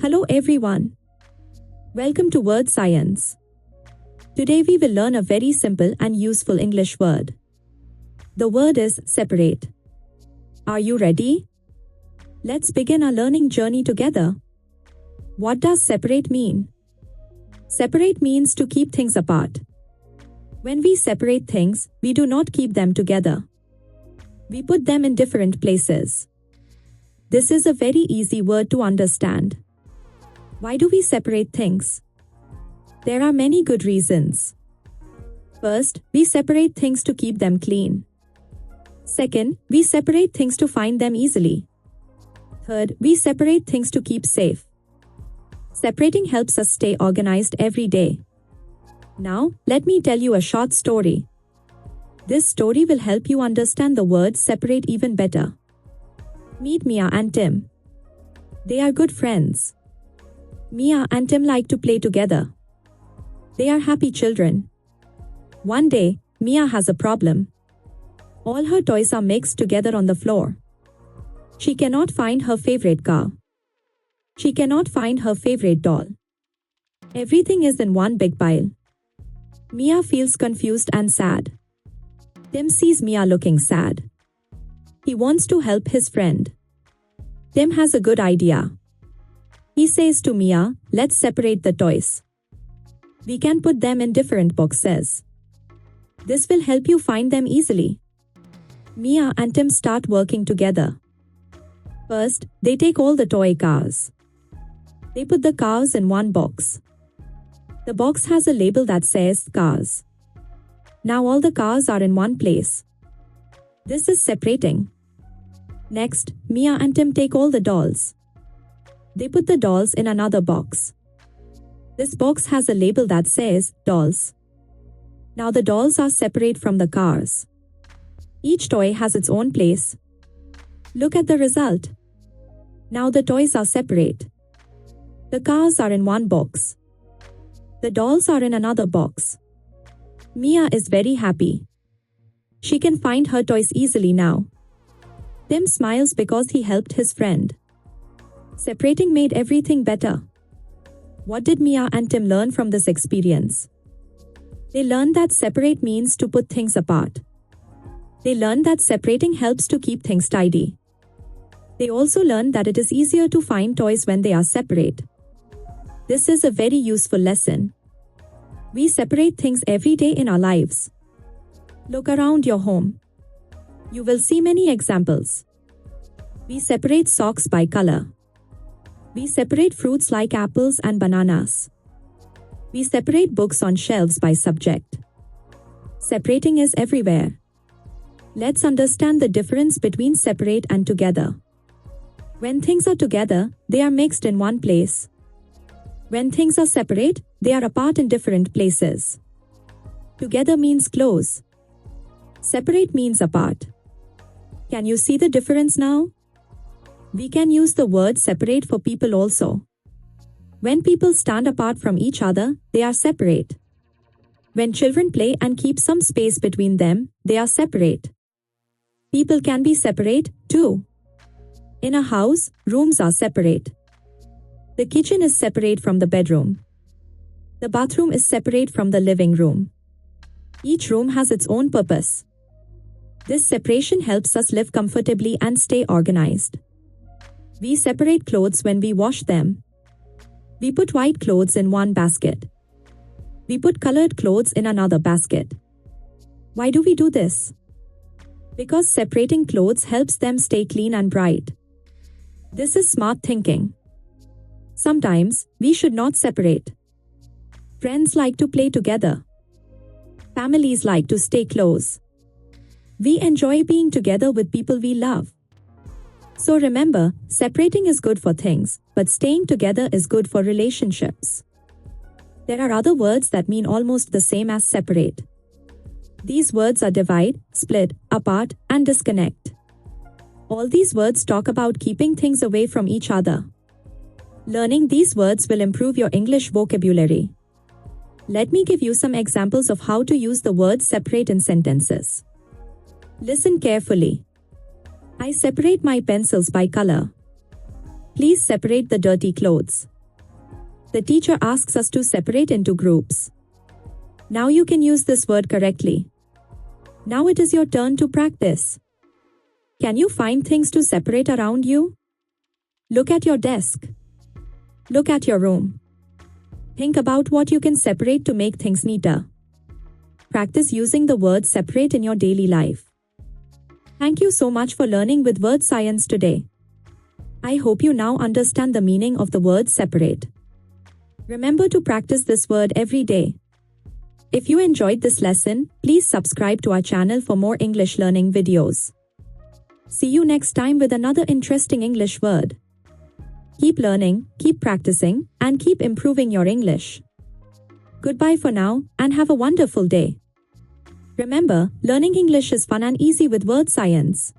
Hello everyone. Welcome to Wordscience. Today we will learn a very simple and useful English word. The word is separate. Are you ready? Let's begin our learning journey together. What does separate mean? Separate means to keep things apart. When we separate things, we do not keep them together. We put them in different places. This is a very easy word to understand. Why do we separate things? There are many good reasons. First, we separate things to keep them clean. Second, we separate things to find them easily. Third, we separate things to keep safe. Separating helps us stay organized every day. Now, let me tell you a short story. This story will help you understand the word separate even better. Meet Mia and Tim. They are good friends. Mia and Tim like to play together. They are happy children. One day, Mia has a problem. All her toys are mixed together on the floor. She cannot find her favorite car. She cannot find her favorite doll. Everything is in one big pile. Mia feels confused and sad. Tim sees Mia looking sad. He wants to help his friend. Tim has a good idea. He says to Mia, "Let's separate the toys. We can put them in different boxes. This will help you find them easily." Mia and Tim start working together. First, they take all the toy cars. They put the cars in one box. The box has a label that says cars. Now all the cars are in one place. This is separating. Next, Mia and Tim take all the dolls. They put the dolls in another box. This box has a label that says dolls. Now the dolls are separate from the cars. Each toy has its own place. Look at the result. Now the toys are separate. The cars are in one box. The dolls are in another box. Mia is very happy. She can find her toys easily now. Tim smiles because he helped his friend. Separating made everything better. What did Mia and Tim learn from this experience? They learned that separate means to put things apart. They learned that separating helps to keep things tidy. They also learned that it is easier to find toys when they are separate. This is a very useful lesson. We separate things every day in our lives. Look around your home. You will see many examples. We separate socks by color. We separate fruits like apples and bananas. We separate books on shelves by subject. Separating is everywhere. Let's understand the difference between separate and together. When things are together, they are mixed in one place. When things are separate, they are apart in different places. Together means close. Separate means apart. Can you see the difference now? We can use the word separate for people also. When people stand apart from each other, they are separate. When children play and keep some space between them, they are separate. People can be separate, too. In a house, rooms are separate. The kitchen is separate from the bedroom. The bathroom is separate from the living room. Each room has its own purpose. This separation helps us live comfortably and stay organized. We separate clothes when we wash them. We put white clothes in one basket. We put colored clothes in another basket. Why do we do this? Because separating clothes helps them stay clean and bright. This is smart thinking. Sometimes, we should not separate. Friends like to play together. Families like to stay close. We enjoy being together with people we love. So remember, separating is good for things, but staying together is good for relationships. There are other words that mean almost the same as separate. These words are divide, split, apart, and disconnect. All these words talk about keeping things away from each other. Learning these words will improve your English vocabulary. Let me give you some examples of how to use the word separate in sentences. Listen carefully. I separate my pencils by color. Please separate the dirty clothes. The teacher asks us to separate into groups. Now you can use this word correctly. Now it is your turn to practice. Can you find things to separate around you? Look at your desk. Look at your room. Think about what you can separate to make things neater. Practice using the word separate in your daily life. Thank you so much for learning with Wordscience today. I hope you now understand the meaning of the word separate. Remember to practice this word every day. If you enjoyed this lesson, please subscribe to our channel for more English learning videos. See you next time with another interesting English word. Keep learning, keep practicing, and keep improving your English. Goodbye for now, and have a wonderful day. Remember, learning English is fun and easy with Wordscience.